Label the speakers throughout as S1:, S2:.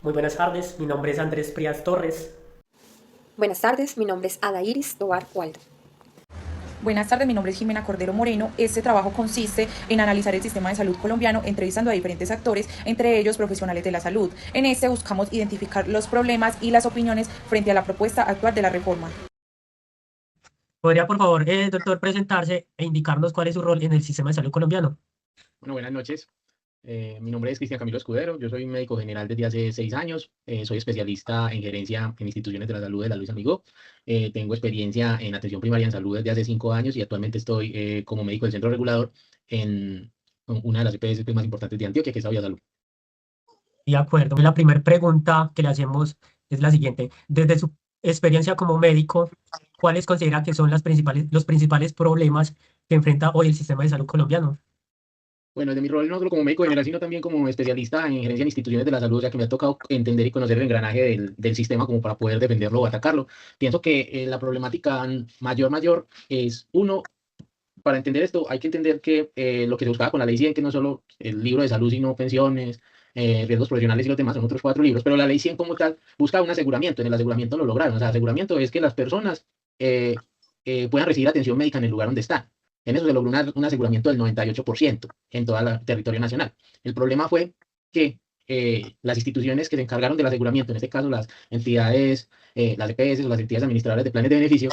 S1: Muy buenas tardes, mi nombre es Andrés Prías Torres.
S2: Buenas tardes, mi nombre es Ada Iris Tobar Waldo.
S3: Buenas tardes, mi nombre es Jimena Cordero Moreno. Este trabajo consiste en analizar el sistema de salud colombiano, entrevistando a diferentes actores, entre ellos profesionales de la salud. En este buscamos identificar los problemas y las opiniones frente a la propuesta actual de la reforma.
S1: ¿Podría, por favor, doctor, presentarse e indicarnos cuál es su rol en el sistema de salud colombiano?
S4: Bueno, buenas noches. Mi nombre es Cristian Camilo Escudero. Yo soy médico general desde hace 6 años. Soy especialista en gerencia en instituciones de la salud de la Luis Amigó. Tengo experiencia en atención primaria en salud desde hace 5 años y actualmente estoy como médico del centro regulador en una de las EPS más importantes de Antioquia, que es Avia Salud.
S1: De acuerdo. La primera pregunta que le hacemos es la siguiente. Desde su experiencia como médico, ¿cuáles considera que son los principales problemas que enfrenta hoy el sistema de salud colombiano?
S4: Bueno, de mi rol no solo como médico general, sino también como especialista en gerencia en instituciones de la salud, ya que me ha tocado entender y conocer el engranaje del sistema como para poder defenderlo o atacarlo. Pienso que la problemática mayor es, uno, para entender esto, hay que entender que lo que se buscaba con la ley 100, que no solo el libro de salud, sino pensiones, riesgos profesionales y los demás, son otros 4 libros, pero la ley 100 como tal busca un aseguramiento. En el aseguramiento lo lograron. O sea, aseguramiento es que las personas eh, puedan recibir atención médica en el lugar donde están. En eso se logró un aseguramiento del 98% en todo el territorio nacional. El problema fue que las instituciones que se encargaron del aseguramiento, en este caso las entidades, las EPS o las entidades administradoras de planes de beneficio,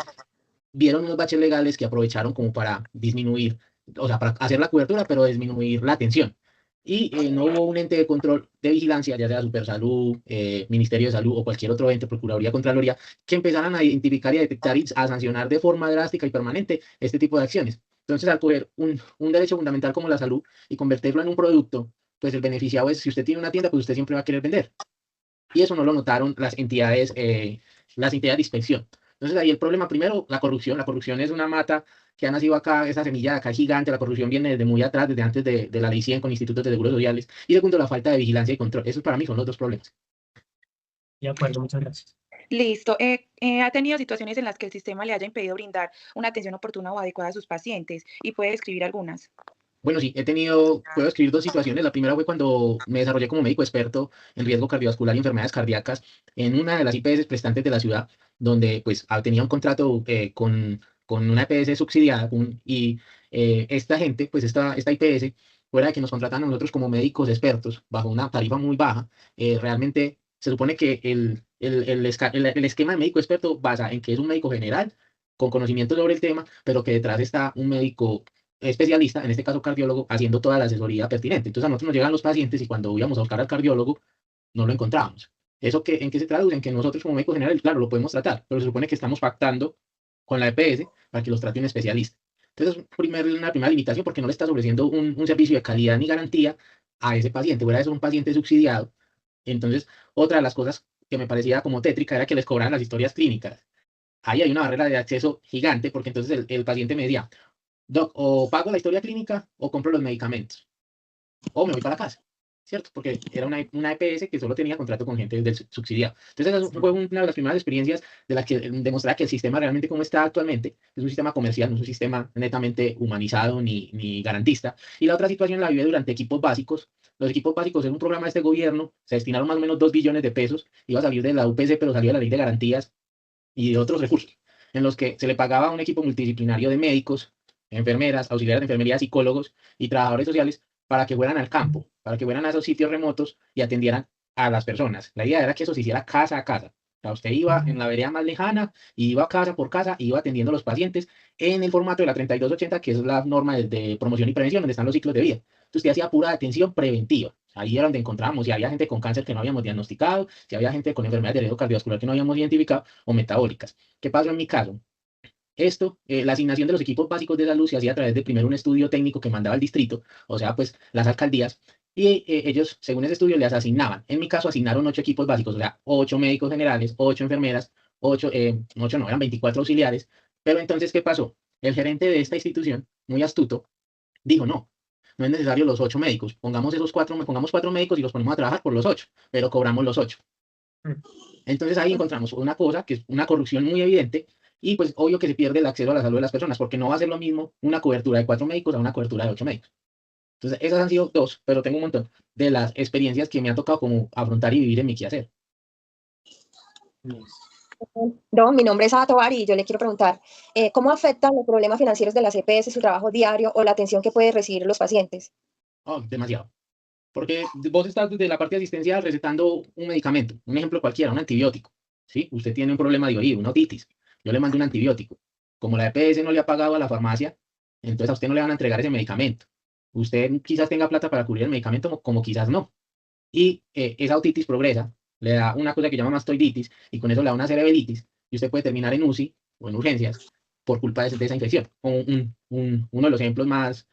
S4: vieron unos baches legales que aprovecharon como para disminuir, o sea, para hacer la cobertura, pero disminuir la atención. Y no hubo un ente de control de vigilancia, ya sea Supersalud, Ministerio de Salud o cualquier otro ente, Procuraduría, Contraloría, que empezaran a identificar y a detectar y a sancionar de forma drástica y permanente este tipo de acciones. Entonces, al coger un derecho fundamental como la salud y convertirlo en un producto, pues el beneficiado es, si usted tiene una tienda, pues usted siempre va a querer vender. Y eso no lo notaron las entidades de inspección. Entonces ahí el problema, primero, la corrupción. La corrupción es una mata que ha nacido acá, esa semilla de acá gigante. La corrupción viene desde muy atrás, desde antes de la ley 100 con institutos de seguros sociales. Y segundo, la falta de vigilancia y control. Esos para mí son los dos problemas.
S1: De acuerdo, muchas gracias.
S3: Listo. ¿Ha tenido situaciones en las que el sistema le haya impedido brindar una atención oportuna o adecuada a sus pacientes? Y puede describir algunas.
S4: Bueno, sí, puedo escribir dos situaciones. La primera fue cuando me desarrollé como médico experto en riesgo cardiovascular y enfermedades cardíacas en una de las IPS prestantes de la ciudad, donde pues tenía un contrato con una EPS subsidiada y esta gente, pues esta IPS, fuera de que nos contratan a nosotros como médicos expertos bajo una tarifa muy baja, realmente se supone que el esquema de médico experto basa en que es un médico general con conocimiento sobre el tema, pero que detrás está un médico especialista, en este caso cardiólogo, haciendo toda la asesoría pertinente. Entonces a nosotros nos llegan los pacientes y cuando íbamos a buscar al cardiólogo, no lo encontrábamos. ¿En qué se traduce? En que nosotros como médicos generales, claro, lo podemos tratar, pero se supone que estamos pactando con la EPS para que los trate un especialista. Entonces, una primera limitación porque no le estás ofreciendo un servicio de calidad ni garantía a ese paciente. Fuera de ser un paciente subsidiado. Entonces, otra de las cosas que me parecía como tétrica era que les cobraran las historias clínicas. Ahí hay una barrera de acceso gigante porque entonces el paciente me decía, Doc, o pago la historia clínica o compro los medicamentos, o me voy para la casa, ¿cierto? Porque era una EPS que solo tenía contrato con gente del subsidiado. Entonces, esa fue una de las primeras experiencias de las que demostraba que el sistema realmente como está actualmente es un sistema comercial, no es un sistema netamente humanizado ni garantista. Y la otra situación la vive durante equipos básicos. Los equipos básicos en un programa de este gobierno se destinaron más o menos 2 billones de pesos, iba a salir de la UPC, pero salió de la ley de garantías y de otros recursos, en los que se le pagaba a un equipo multidisciplinario de médicos, enfermeras, auxiliares de enfermería, psicólogos y trabajadores sociales para que fueran al campo, para que fueran a esos sitios remotos y atendieran a las personas. La idea era que eso se hiciera casa a casa. O sea, usted iba en la vereda más lejana, y iba casa por casa, y iba atendiendo a los pacientes en el formato de la 3280, que es la norma de promoción y prevención, donde están los ciclos de vida. Entonces, usted hacía pura atención preventiva. Ahí era donde encontrábamos si había gente con cáncer que no habíamos diagnosticado, si había gente con enfermedades de riesgo cardiovascular que no habíamos identificado, o metabólicas. ¿Qué pasó en mi caso? La asignación de los equipos básicos de salud se hacía a través de primero un estudio técnico que mandaba el distrito, o sea, pues las alcaldías, y ellos, según ese estudio, les asignaban. En mi caso, asignaron 8 equipos básicos, o sea, 8 médicos generales, 8 enfermeras, 8 no, eran 24 auxiliares. Pero entonces, ¿qué pasó? El gerente de esta institución, muy astuto, dijo, no, no es necesario los 8 médicos, pongamos 4 médicos y los ponemos a trabajar por los 8, pero cobramos los 8. Entonces ahí encontramos una cosa que es una corrupción muy evidente y pues obvio que se pierde el acceso a la salud de las personas porque no va a ser lo mismo una cobertura de 4 médicos a una cobertura de 8 médicos. Entonces, esas han sido dos, pero tengo un montón de las experiencias que me ha tocado como afrontar y vivir en mi quehacer.
S2: No, mi nombre es Ada Tovar y yo le quiero preguntar, ¿cómo afectan los problemas financieros de las EPS su trabajo diario o la atención que pueden recibir los pacientes?
S4: Oh, demasiado. Porque vos estás desde la parte asistencial recetando un medicamento, un ejemplo cualquiera, un antibiótico, ¿sí? Usted tiene un problema de oído, una otitis, yo le mando un antibiótico. Como la EPS no le ha pagado a la farmacia, entonces a usted no le van a entregar ese medicamento. Usted quizás tenga plata para cubrir el medicamento, como quizás no. Y esa otitis progresa, le da una cosa que llama mastoiditis, y con eso le da una cerebritis, y usted puede terminar en UCI o en urgencias por culpa de esa infección. Uno de los ejemplos más,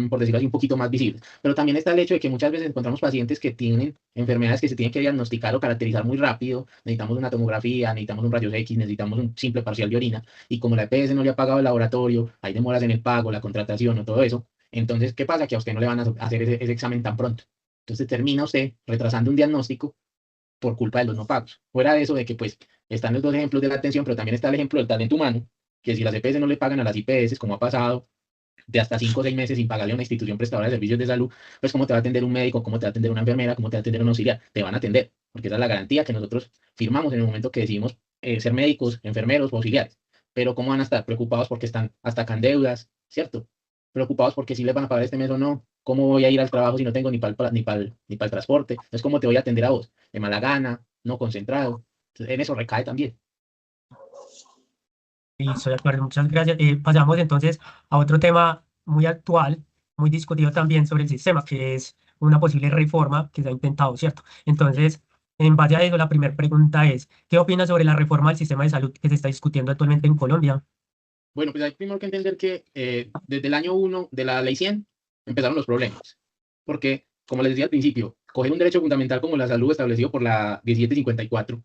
S4: por decirlo así, un poquito más visibles. Pero también está el hecho de que muchas veces encontramos pacientes que tienen enfermedades que se tienen que diagnosticar o caracterizar muy rápido. Necesitamos una tomografía, necesitamos un rayos X, necesitamos un simple parcial de orina. Y como la EPS no le ha pagado el laboratorio, hay demoras en el pago, la contratación o todo eso. Entonces, ¿qué pasa? Que a usted no le van a hacer ese examen tan pronto. Entonces termina usted retrasando un diagnóstico por culpa de los no pagos. Fuera de eso, de que pues están los dos ejemplos de la atención, pero también está el ejemplo del talento humano, que si las EPS no le pagan a las IPS, como ha pasado, de hasta 5 o 6 meses sin pagarle a una institución prestadora de servicios de salud, pues cómo te va a atender un médico, cómo te va a atender una enfermera, cómo te va a atender un auxiliar, te van a atender, porque esa es la garantía que nosotros firmamos en el momento que decidimos ser médicos, enfermeros o auxiliares. Pero cómo van a estar preocupados porque están hasta acá en deudas, ¿cierto? Preocupados porque si les van a pagar este mes o no, cómo voy a ir al trabajo si no tengo ni para el transporte, entonces cómo te voy a atender a vos, de mala gana, no concentrado. Entonces, en eso recae también.
S1: Y estoy de acuerdo, muchas gracias. Pasamos entonces a otro tema muy actual, muy discutido también sobre el sistema, que es una posible reforma que se ha intentado, ¿cierto? Entonces, en base a eso, la primera pregunta es, ¿qué opinas sobre la reforma del sistema de salud que se está discutiendo actualmente en Colombia?
S4: Bueno, pues hay primero que entender que desde el año 1 de la ley 100 empezaron los problemas. Porque, como les decía al principio, coger un derecho fundamental como la salud establecido por la 1754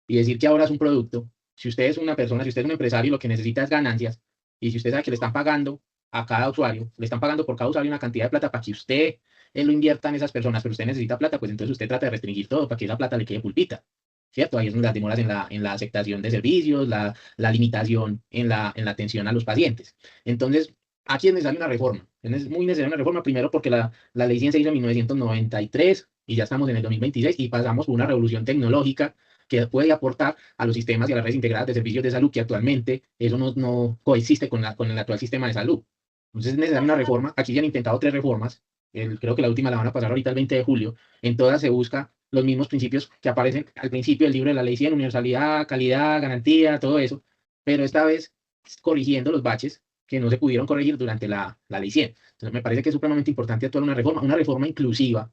S4: y decir que ahora es un producto, si usted es una persona, si usted es un empresario y lo que necesita es ganancias, y si usted sabe que le están pagando a cada usuario, le están pagando por cada usuario una cantidad de plata para que usted lo invierta en esas personas, pero usted necesita plata, pues entonces usted trata de restringir todo para que esa plata le quede pulpita. ¿Cierto? Ahí es donde las demoras en la aceptación de servicios, la limitación en la atención a los pacientes. Entonces, aquí es necesaria una reforma. Es muy necesaria una reforma, primero porque la ley 100 se hizo en 1993 y ya estamos en el 2026 y pasamos por una revolución tecnológica que puede aportar a los sistemas y a las redes integradas de servicios de salud que actualmente eso no coexiste con el actual sistema de salud. Entonces es necesaria una reforma. Aquí ya han intentado 3 reformas. Creo que la última la van a pasar ahorita el 20 de julio. En todas se busca los mismos principios que aparecen al principio del libro de la ley 100, universalidad, calidad, garantía, todo eso, pero esta vez corrigiendo los baches que no se pudieron corregir durante la ley 100. Entonces me parece que es supremamente importante actuar una reforma inclusiva,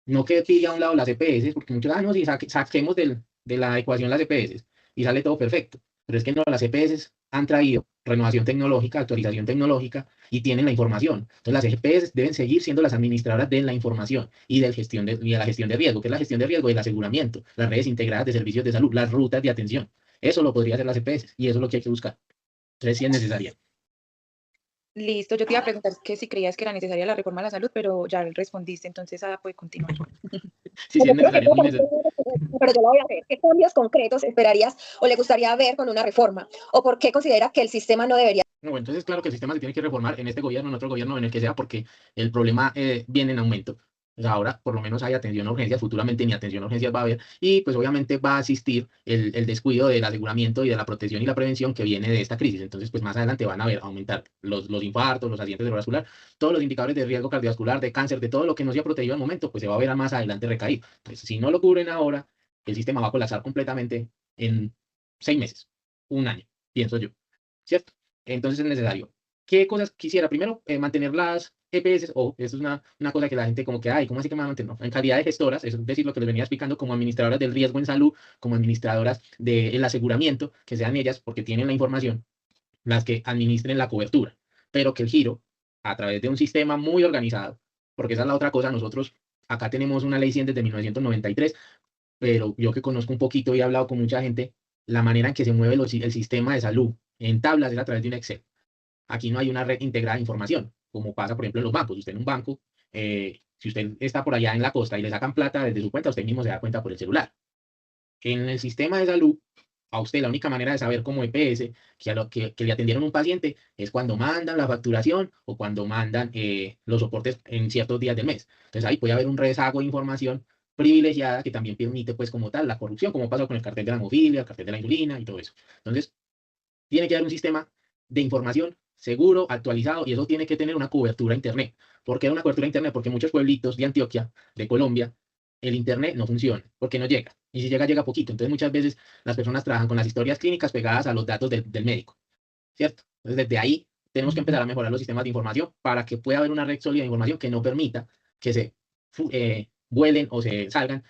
S4: no que tire a un lado las EPS, porque muchos, no, sí, saquemos de la ecuación las EPS y sale todo perfecto. Pero es que no, las EPS han traído renovación tecnológica, actualización tecnológica y tienen la información. Entonces las EPS deben seguir siendo las administradoras de la información y de la gestión de riesgo, que es la gestión de riesgo del aseguramiento, las redes integradas de servicios de salud, las rutas de atención. Eso lo podría hacer las EPS y eso es lo que hay que buscar. Entonces sí es necesaria.
S3: Listo, yo te iba a preguntar que si creías que era necesaria la reforma a la salud, pero ya respondiste, entonces Ada puede continuar.
S4: Sí, sí es necesaria, muy necesaria.
S2: Pero yo la voy a ver. ¿Qué cambios concretos esperarías o le gustaría ver con una reforma? ¿O por qué considera que el sistema no debería?
S4: No, bueno, entonces claro que el sistema se tiene que reformar en este gobierno, en otro gobierno, en el que sea, porque el problema viene en aumento. Pues ahora por lo menos hay atención a urgencias, futuramente ni atención a urgencias va a haber, y pues obviamente va a existir el descuido del aseguramiento y de la protección y la prevención que viene de esta crisis. Entonces, pues más adelante van a ver aumentar los infartos, los accidentes cerebrovascular, todos los indicadores de riesgo cardiovascular, de cáncer, de todo lo que no se ha protegido al momento, pues se va a ver más adelante recaído. Entonces, si no lo cubren ahora, el sistema va a colapsar completamente en 6 meses, un año, pienso yo, ¿cierto? Entonces es necesario. ¿Qué cosas quisiera? Primero, mantener las EPS, o eso es una cosa que la gente como que, ay, ¿cómo así que me van a mantener? No, en calidad de gestoras, eso es decir, lo que les venía explicando, como administradoras del riesgo en salud, como administradoras del aseguramiento, que sean ellas, porque tienen la información, las que administren la cobertura, pero que el giro, a través de un sistema muy organizado, porque esa es la otra cosa, nosotros acá tenemos una ley 100 desde 1993, pero yo que conozco un poquito y he hablado con mucha gente, la manera en que se mueve el sistema de salud en tablas es a través de un Excel. Aquí no hay una red integrada de información, como pasa, por ejemplo, en los bancos. Usted en un banco, si usted está por allá en la costa y le sacan plata desde su cuenta, usted mismo se da cuenta por el celular. En el sistema de salud, a usted la única manera de saber como EPS que le atendieron un paciente es cuando mandan la facturación o cuando mandan los soportes en ciertos días del mes. Entonces ahí puede haber un rezago de información privilegiada que también permite pues como tal la corrupción, como pasó con el cartel de la hemofilia, el cartel de la insulina y todo eso. Entonces tiene que haber un sistema de información seguro, actualizado, y eso tiene que tener una cobertura a Internet. ¿Por qué una cobertura a Internet? Porque muchos pueblitos de Antioquia, de Colombia, el Internet no funciona, porque no llega. Y si llega, llega poquito. Entonces muchas veces las personas trabajan con las historias clínicas pegadas a los datos del médico, ¿cierto? Entonces desde ahí tenemos que empezar a mejorar los sistemas de información para que pueda haber una red sólida de información que no permita que se vuelen o se salgan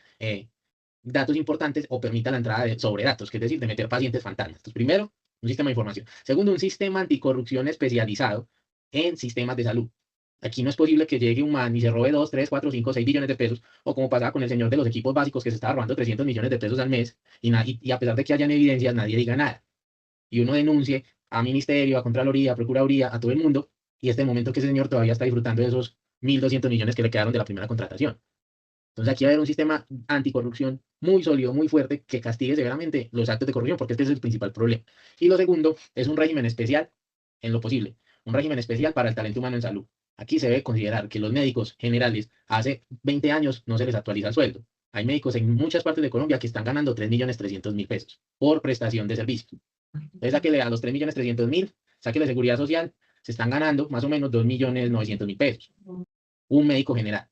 S4: datos importantes o permita la entrada de sobredatos, que es decir, de meter pacientes fantasmas. Entonces, primero, un sistema de información. Segundo, un sistema anticorrupción especializado en sistemas de salud. Aquí no es posible que llegue un man y se robe 2, 3, 4, 5, 6 billones de pesos, o como pasaba con el señor de los equipos básicos que se estaba robando 300 millones de pesos al mes, y a pesar de que hayan evidencias, nadie diga nada. Y uno denuncie a Ministerio, a Contraloría, a Procuraduría, a todo el mundo, y este momento que ese señor todavía está disfrutando de esos 1.200 millones que le quedaron de la primera contratación. Entonces aquí va a haber un sistema anticorrupción muy sólido, muy fuerte, que castigue severamente los actos de corrupción, porque este es el principal problema. Y lo segundo es un régimen especial, en lo posible, un régimen especial para el talento humano en salud. Aquí se debe considerar que los médicos generales hace 20 años no se les actualiza el sueldo. Hay médicos en muchas partes de Colombia que están ganando 3.300.000 pesos por prestación de servicio. Entonces sáquele a los 3.300.000, sáquele seguridad social, se están ganando más o menos 2.900.000 pesos. Un médico general.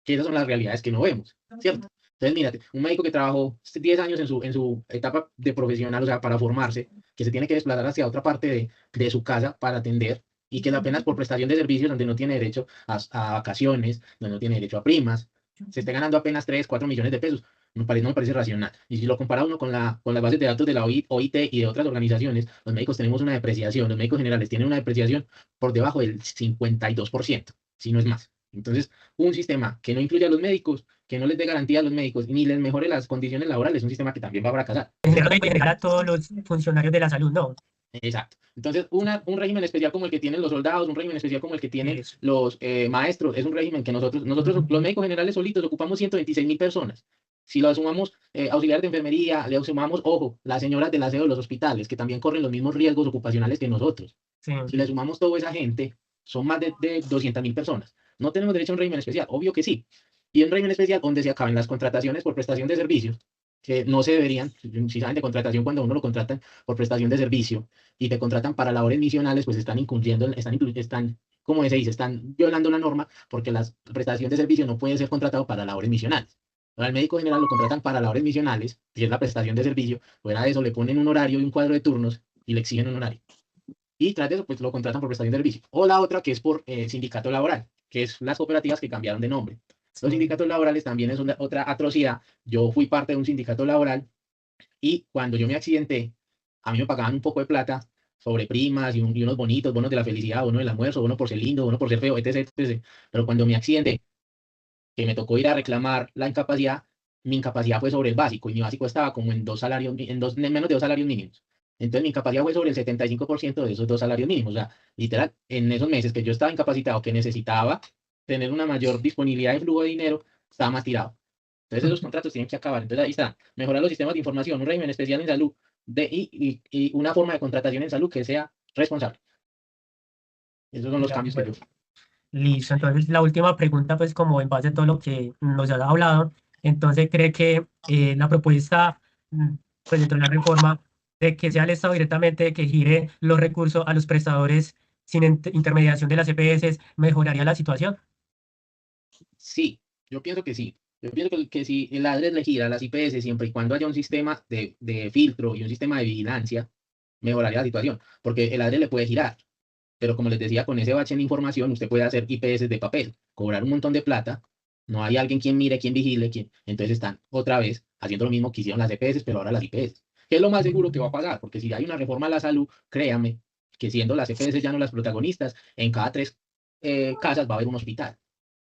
S4: Que esas son las realidades que no vemos, ¿cierto? Entonces, mírate, un médico que trabajó 10 años en su etapa de profesional, o sea, para formarse, que se tiene que desplazar hacia otra parte de su casa para atender, y que apenas por prestación de servicios, donde no tiene derecho a vacaciones, donde no tiene derecho a primas, se esté ganando apenas 3, 4 millones de pesos, no me parece racional. Y si lo compara uno con las bases de datos de la OIT y de otras organizaciones, los médicos tenemos una depreciación, los médicos generales tienen una depreciación por debajo del 52%, si no es más. Entonces, un sistema que no incluya a los médicos, que no les dé garantía a los médicos, ni les mejore las condiciones laborales, es un sistema que también va a fracasar.
S1: En general a todos los funcionarios de la salud, no.
S4: Exacto. Entonces, un régimen especial como el que tienen los soldados, un régimen especial como el que tienen
S1: Eso.
S4: los maestros, es un régimen que nosotros los médicos generales solitos ocupamos 126.000 personas. Si lo sumamos auxiliares de enfermería, le sumamos, ojo, las señoras del aseo de los hospitales, que también corren los mismos riesgos ocupacionales que nosotros.
S1: Sí.
S4: Si le sumamos toda esa gente, son más de 200.000 personas. No tenemos derecho a un régimen especial, obvio que sí. Y un régimen especial donde se acaben las contrataciones por prestación de servicios, que no se deberían, si saben de contratación, cuando uno lo contratan por prestación de servicio y te contratan para labores misionales, pues están incumpliendo, como se dice, están violando la norma, porque la prestación de servicio no puede ser contratado para labores misionales. Al médico general lo contratan para labores misionales, y es la prestación de servicio, fuera de eso le ponen un horario y un cuadro de turnos y le exigen un horario. Y tras de eso, pues lo contratan por prestación de servicio. O la otra, que es por sindicato laboral, que es las cooperativas que cambiaron de nombre. Los sindicatos laborales también es otra atrocidad. Yo fui parte de un sindicato laboral y cuando yo me accidenté, a mí me pagaban un poco de plata sobre primas y unos bonitos, bonos de la felicidad, bono del almuerzo, bono por ser lindo, bono por ser feo, etc, etc. Pero cuando me accidenté, que me tocó ir a reclamar la incapacidad, mi incapacidad fue sobre el básico, y mi básico estaba como en menos de 2 salarios mínimos. Entonces mi incapacidad fue sobre el 75% de esos 2 salarios mínimos. O sea, literal, en esos meses que yo estaba incapacitado, que necesitaba tener una mayor disponibilidad de flujo de dinero, estaba más tirado. Entonces esos contratos tienen que acabar. Entonces ahí está, mejorar los sistemas de información, un régimen especial en salud y una forma de contratación en salud que sea responsable. Esos son los cambios que yo...
S1: Listo, entonces la última pregunta, pues como en base a todo lo que nos has hablado, entonces cree que la propuesta, pues dentro de la reforma, de que sea el Estado directamente que gire los recursos a los prestadores sin intermediación de las EPS, mejoraría la situación.
S4: Sí, yo pienso que sí. Yo pienso que si el ADRES le gira a las IPS siempre y cuando haya un sistema de filtro y un sistema de vigilancia, mejoraría la situación. Porque el ADRES le puede girar, pero como les decía, con ese bache en información, usted puede hacer IPS de papel, cobrar un montón de plata, no hay alguien quien mire, quien vigile, entonces están otra vez haciendo lo mismo que hicieron las EPS, pero ahora las IPS. ¿Qué es lo más seguro que va a pasar? Porque si hay una reforma a la salud, créame que siendo las EPS ya no las protagonistas, en cada 3 casas va a haber un hospital.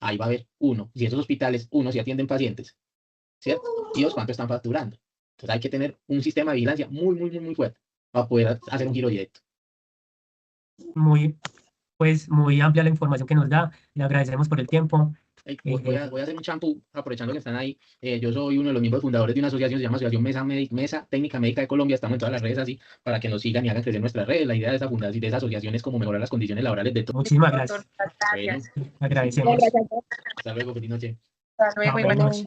S4: Ahí va a haber uno. Y esos hospitales, uno, si atienden pacientes, ¿cierto? Y dos, ¿cuánto están facturando? Entonces hay que tener un sistema de vigilancia muy, muy, muy, muy fuerte para poder hacer un giro directo.
S1: Muy amplia la información que nos da, le agradecemos por el tiempo.
S4: Voy a hacer un champú, aprovechando que están ahí. Yo soy uno de los miembros fundadores de una asociación, se llama Asociación Mesa Técnica Médica de Colombia. Estamos en todas las redes así, para que nos sigan y hagan crecer nuestras redes. La idea de esa fundación y de esa asociación es como mejorar las condiciones laborales de todos.
S1: Muchísimas gracias.
S4: Bueno,
S1: Agradecemos.
S4: hasta luego, feliz noche.
S3: Hasta luego
S1: Chao,
S3: y
S1: buenas
S3: buenas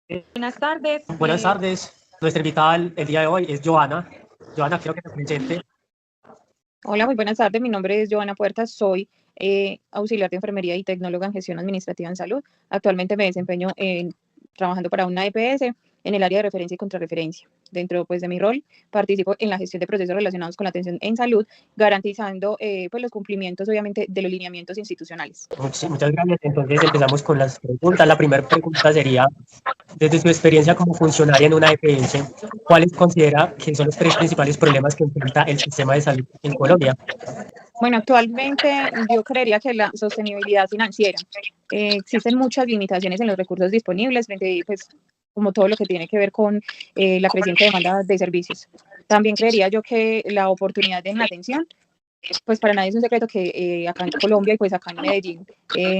S1: noches.
S3: Buenas tardes.
S1: Buenas tardes. Nuestra invitada el día de hoy es Joana. Joana, quiero que te presente.
S5: Hola, muy buenas tardes. Mi nombre es Joana Puertas. Soy auxiliar de enfermería y tecnóloga en gestión administrativa en salud. Actualmente me desempeño trabajando para una EPS en el área de referencia y contrarreferencia. Dentro pues, de mi rol, participo en la gestión de procesos relacionados con la atención en salud, garantizando pues, los cumplimientos, obviamente, de los lineamientos institucionales.
S1: Muchas gracias. Entonces empezamos con las preguntas. La primera pregunta sería, desde su experiencia como funcionaria en una EPS, ¿cuáles considera que son los tres principales problemas que enfrenta el sistema de salud en Colombia?
S5: Bueno, actualmente yo creería que la sostenibilidad financiera. Existen muchas limitaciones en los recursos disponibles frente, pues, como todo lo que tiene que ver con la creciente demanda de servicios. También creería yo que la oportunidad en la atención, pues para nadie es un secreto que acá en Colombia y pues acá en Medellín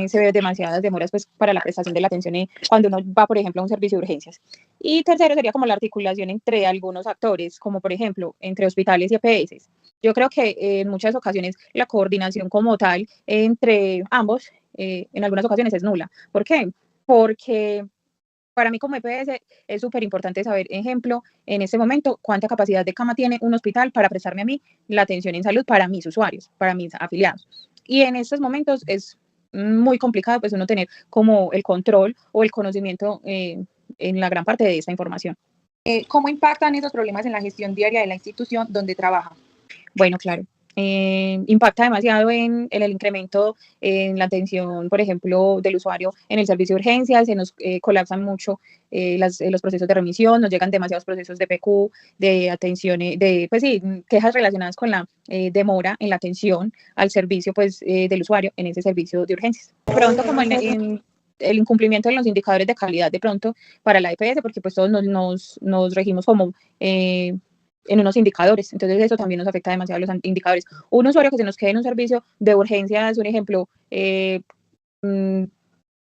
S5: se ven demasiadas demoras pues para la prestación de la atención cuando uno va, por ejemplo, a un servicio de urgencias. Y tercero sería como la articulación entre algunos actores, como por ejemplo entre hospitales y EPS. Yo creo que en muchas ocasiones la coordinación como tal entre ambos en algunas ocasiones es nula. ¿Por qué? Porque para mí como EPS es súper importante saber, ejemplo, en este momento, cuánta capacidad de cama tiene un hospital para prestarme a mí la atención en salud para mis usuarios, para mis afiliados. Y en estos momentos es muy complicado pues uno tener como el control o el conocimiento en la gran parte de esta información.
S3: ¿Cómo impactan esos problemas en la gestión diaria de la institución donde trabaja?
S5: Bueno, claro. Impacta demasiado en el incremento en la atención, por ejemplo, del usuario en el servicio de urgencias, se nos colapsan mucho los procesos de remisión, nos llegan demasiados procesos de PQ, de atención, pues sí, quejas relacionadas con la demora en la atención al servicio pues, del usuario en ese servicio de urgencias. Pronto, como en el incumplimiento de los indicadores de calidad de pronto para la EPS, porque pues todos nos regimos como en unos indicadores, entonces eso también nos afecta demasiado a los indicadores. Un usuario que se nos quede en un servicio de urgencias, un ejemplo,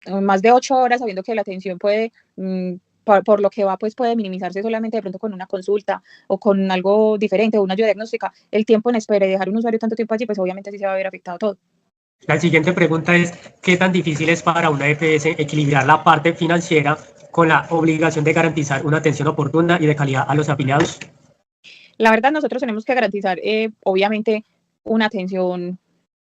S5: más de 8 horas, sabiendo que la atención puede, por lo que va, pues puede minimizarse solamente de pronto con una consulta o con algo diferente o una ayuda diagnóstica, el tiempo en espera y dejar un usuario tanto tiempo allí, pues obviamente sí se va a ver afectado todo.
S1: La siguiente pregunta es, ¿qué tan difícil es para una EPS equilibrar la parte financiera con la obligación de garantizar una atención oportuna y de calidad a los afiliados?
S5: La verdad, nosotros tenemos que garantizar, obviamente, una atención,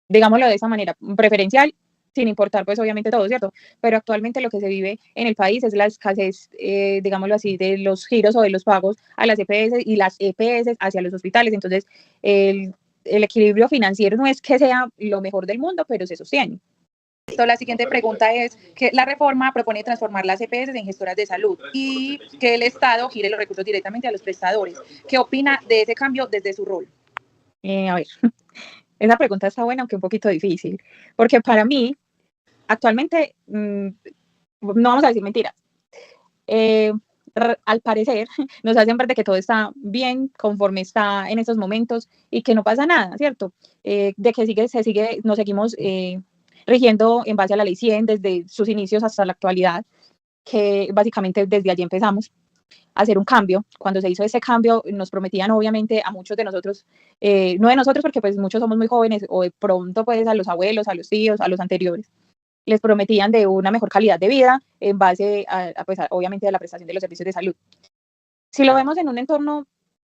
S5: digámoslo de esa manera, preferencial, sin importar, pues, obviamente todo, ¿cierto? Pero actualmente lo que se vive en el país es la escasez, digámoslo así, de los giros o de los pagos a las EPS y las EPS hacia los hospitales. Entonces, el equilibrio financiero no es que sea lo mejor del mundo, pero se sostiene.
S3: La siguiente pregunta es que la reforma propone transformar las EPS en gestoras de salud y que el Estado gire los recursos directamente a los prestadores. ¿Qué opina de ese cambio desde su rol?
S5: A ver, esa pregunta está buena, aunque un poquito difícil, porque para mí, actualmente, no vamos a decir mentiras, al parecer nos hacen ver de que todo está bien conforme está en estos momentos y que no pasa nada, ¿cierto? De que nos seguimos rigiendo en base a la ley 100 desde sus inicios hasta la actualidad, que básicamente desde allí empezamos a hacer un cambio. Cuando se hizo ese cambio nos prometían obviamente a muchos de nosotros, no de nosotros porque pues muchos somos muy jóvenes o de pronto pues a los abuelos, a los tíos, a los anteriores, les prometían de una mejor calidad de vida en base pues, obviamente a la prestación de los servicios de salud. Si lo vemos en un entorno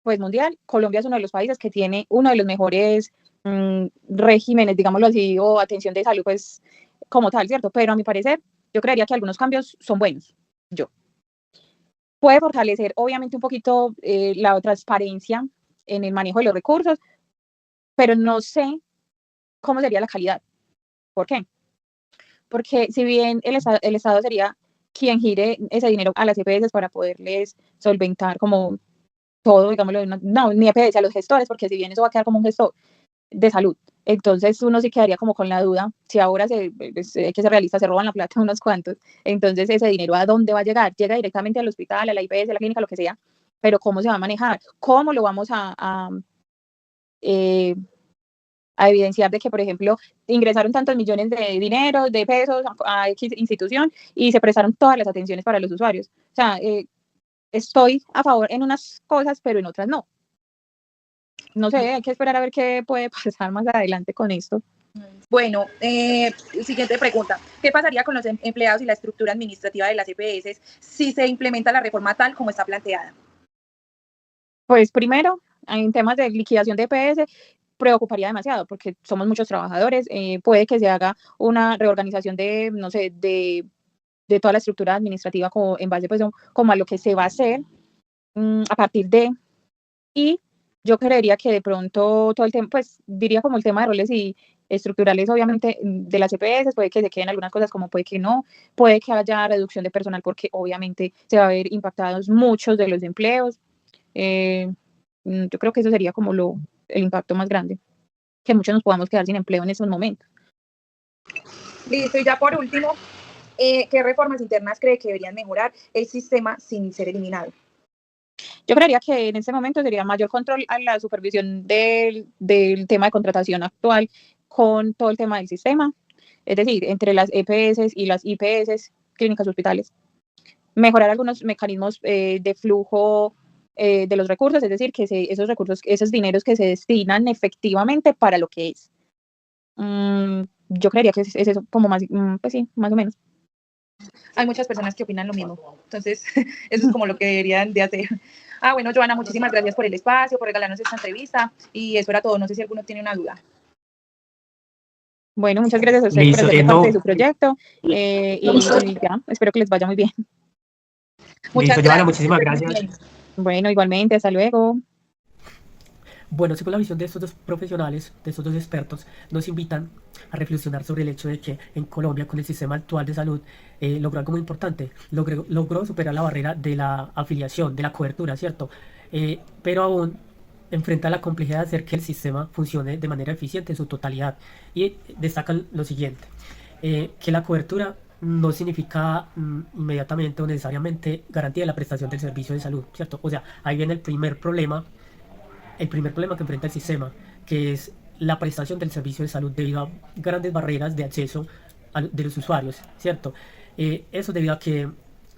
S5: pues mundial, Colombia es uno de los países que tiene uno de los mejores regímenes, digámoslo así, o atención de salud, pues como tal, ¿cierto? Pero a mi parecer, yo creería que algunos cambios son buenos. Puede fortalecer, obviamente, un poquito la transparencia en el manejo de los recursos, pero no sé cómo sería la calidad. ¿Por qué? Porque si bien el Estado sería quien gire ese dinero a las EPS para poderles solventar como todo, digámoslo, no, ni EPS, a los gestores, porque si bien eso va a quedar como un gestor de salud. Entonces uno sí quedaría como con la duda, si ahora que se realista, se roban la plata unos cuantos, entonces ese dinero ¿a dónde va a llegar? Llega directamente al hospital, a la IPS, a la clínica, lo que sea, pero ¿cómo se va a manejar? ¿Cómo lo vamos a a evidenciar de que, por ejemplo, ingresaron tantos millones de dinero, de pesos a X institución y se prestaron todas las atenciones para los usuarios. O sea, estoy a favor en unas cosas, pero en otras no. No sé, hay que esperar a ver qué puede pasar más adelante con esto.
S3: Bueno, siguiente pregunta. ¿Qué pasaría con los empleados y la estructura administrativa de las EPS si se implementa la reforma tal como está planteada?
S5: Pues primero, en temas de liquidación de EPS, preocuparía demasiado porque somos muchos trabajadores. Puede que se haga una reorganización de, no sé, de toda la estructura administrativa como, en base pues como a lo que se va a hacer a partir de. Y yo creería que de pronto todo el tema, pues diría como el tema de roles y estructurales, obviamente, de las EPS, puede que se queden algunas cosas como puede que no, puede que haya reducción de personal porque obviamente se va a ver impactados muchos de los empleos. Yo creo que eso sería como el impacto más grande, que muchos nos podamos quedar sin empleo en esos momentos.
S3: Listo, y ya por último, ¿qué reformas internas cree que deberían mejorar el sistema sin ser eliminado?
S5: Yo creería que en este momento sería mayor control a la supervisión del tema de contratación actual con todo el tema del sistema, es decir, entre las EPS y las IPS, clínicas hospitales. Mejorar algunos mecanismos de flujo de los recursos, es decir, que esos recursos, esos dineros que se destinan efectivamente para lo que es. Yo creería que es eso, como más, pues sí, más o menos.
S3: Hay muchas personas que opinan lo mismo, entonces eso es como lo que deberían de hacer. Bueno, Joana, muchísimas gracias por el espacio, por regalarnos esta entrevista y eso era todo. No sé si alguno tiene una duda.
S5: Bueno, muchas gracias a ustedes por hacer parte de su proyecto y ya, espero que les vaya muy bien.
S1: Muchas gracias. Joana, muchísimas gracias.
S5: Bueno, igualmente, hasta luego.
S1: Bueno, según la visión de estos dos profesionales, de estos dos expertos, nos invitan a reflexionar sobre el hecho de que en Colombia, con el sistema actual de salud, logró algo muy importante, logró superar la barrera de la afiliación, de la cobertura, ¿cierto? Pero aún enfrenta la complejidad de hacer que el sistema funcione de manera eficiente en su totalidad. Y destacan lo siguiente, que la cobertura no significa inmediatamente o necesariamente garantía de la prestación del servicio de salud, ¿cierto? O sea, ahí viene el primer problema que enfrenta el sistema, que es la prestación del servicio de salud debido a grandes barreras de acceso de los usuarios, ¿cierto? Eso debido a que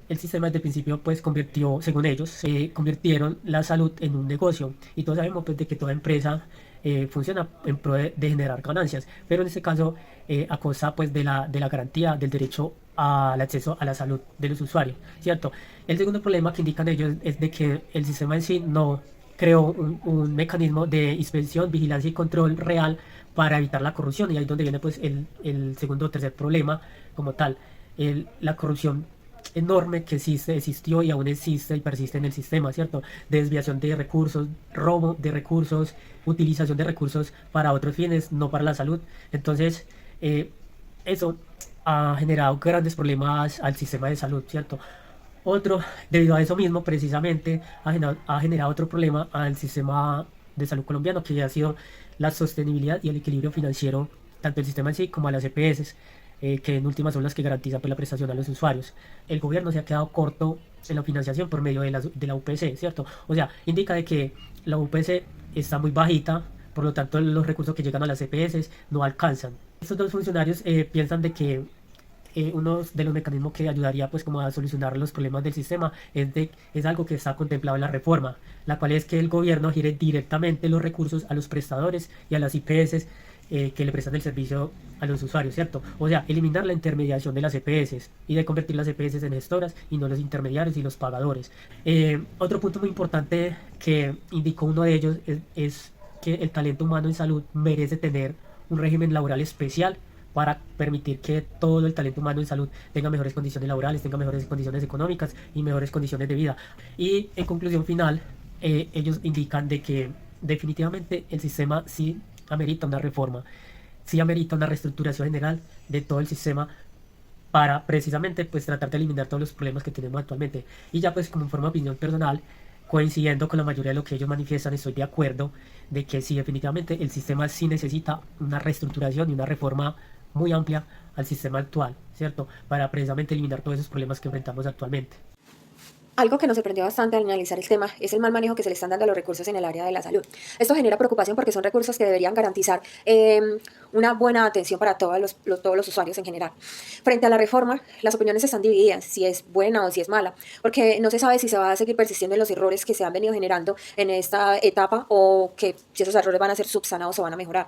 S1: el sistema desde el principio pues convirtió, según ellos, convirtieron la salud en un negocio y todos sabemos pues de que toda empresa funciona en pro de generar ganancias, pero en este caso a costa pues de la garantía del derecho al acceso a la salud de los usuarios, ¿cierto? El segundo problema que indican ellos es de que el sistema en sí no creó un mecanismo de inspección, vigilancia y control real para evitar la corrupción, y ahí es donde viene pues el segundo o tercer problema como tal, la corrupción enorme que existió y aún existe y persiste en el sistema, ¿cierto? Desviación de recursos, robo de recursos, utilización de recursos para otros fines, no para la salud. Entonces, eso ha generado grandes problemas al sistema de salud, ¿cierto? Debido a eso mismo, precisamente, ha generado otro problema al sistema de salud colombiano, que ya ha sido la sostenibilidad y el equilibrio financiero, tanto del sistema en sí como a las EPS, que en últimas son las que garantizan pues, la prestación a los usuarios. El gobierno se ha quedado corto en la financiación por medio de la UPC, ¿cierto? O sea, indica de que la UPC está muy bajita, por lo tanto los recursos que llegan a las EPS no alcanzan. Estos dos funcionarios piensan de que uno de los mecanismos que ayudaría pues como a solucionar los problemas del sistema es algo que está contemplado en la reforma, la cual es que el gobierno gire directamente los recursos a los prestadores y a las IPS que le prestan el servicio a los usuarios, ¿cierto? O sea, eliminar la intermediación de las EPS y de convertir las EPS en gestoras y no los intermediarios y los pagadores. Otro punto muy importante que indicó uno de ellos es que el talento humano en salud merece tener un régimen laboral especial para permitir que todo el talento humano en salud tenga mejores condiciones laborales, tenga mejores condiciones económicas y mejores condiciones de vida. Y en conclusión final, ellos indican de que definitivamente el sistema sí amerita una reforma, sí amerita una reestructuración general de todo el sistema para precisamente pues tratar de eliminar todos los problemas que tenemos actualmente. Y ya pues como forma de opinión personal, coincidiendo con la mayoría de lo que ellos manifiestan, estoy de acuerdo de que sí, definitivamente el sistema sí necesita una reestructuración y una reforma muy amplia al sistema actual, ¿cierto? Para precisamente eliminar todos esos problemas que enfrentamos actualmente.
S2: Algo que nos sorprendió bastante al analizar el tema es el mal manejo que se le están dando a los recursos en el área de la salud. Esto genera preocupación porque son recursos que deberían garantizar una buena atención para todos los usuarios en general. Frente a la reforma, las opiniones están divididas, si es buena o si es mala, porque no se sabe si se va a seguir persistiendo en los errores que se han venido generando en esta etapa o que si esos errores van a ser subsanados o van a mejorar.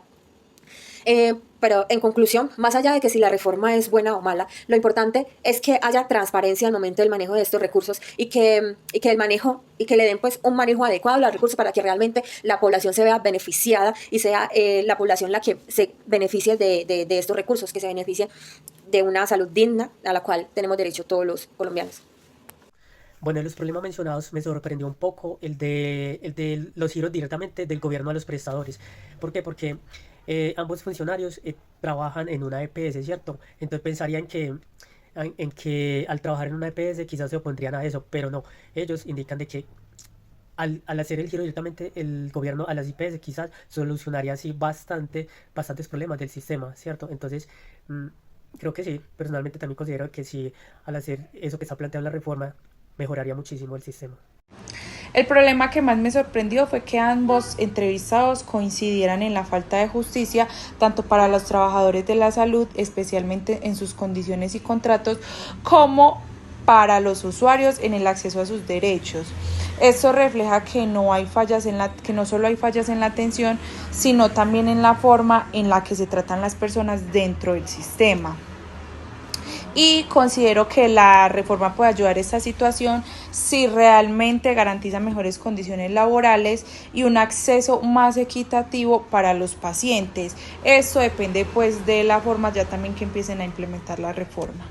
S2: Pero en conclusión, más allá de que si la reforma es buena o mala, lo importante es que haya transparencia al momento del manejo de estos recursos y que el manejo y que le den pues un manejo adecuado a los recursos para que realmente la población se vea beneficiada y sea la población la que se beneficie de estos recursos, que se beneficie de una salud digna a la cual tenemos derecho todos los colombianos.
S1: Bueno, de los problemas mencionados me sorprendió un poco el de los giros directamente del gobierno a los prestadores. ¿Por qué? Porque ambos funcionarios trabajan en una EPS, ¿cierto? Entonces pensarían en que al trabajar en una EPS quizás se opondrían a eso, pero no. Ellos indican de que al hacer el giro directamente el gobierno a las IPS quizás solucionaría así bastantes problemas del sistema, ¿cierto? Entonces, creo que sí, personalmente también considero que sí, al hacer eso que está planteando la reforma, mejoraría muchísimo el sistema.
S3: El problema que más me sorprendió fue que ambos entrevistados coincidieran en la falta de justicia, tanto para los trabajadores de la salud, especialmente en sus condiciones y contratos, como para los usuarios en el acceso a sus derechos. Esto refleja que que no solo hay fallas en la atención, sino también en la forma en la que se tratan las personas dentro del sistema. Y considero que la reforma puede ayudar a esta situación si realmente garantiza mejores condiciones laborales y un acceso más equitativo para los pacientes. Esto depende pues de la forma ya también que empiecen a implementar la reforma.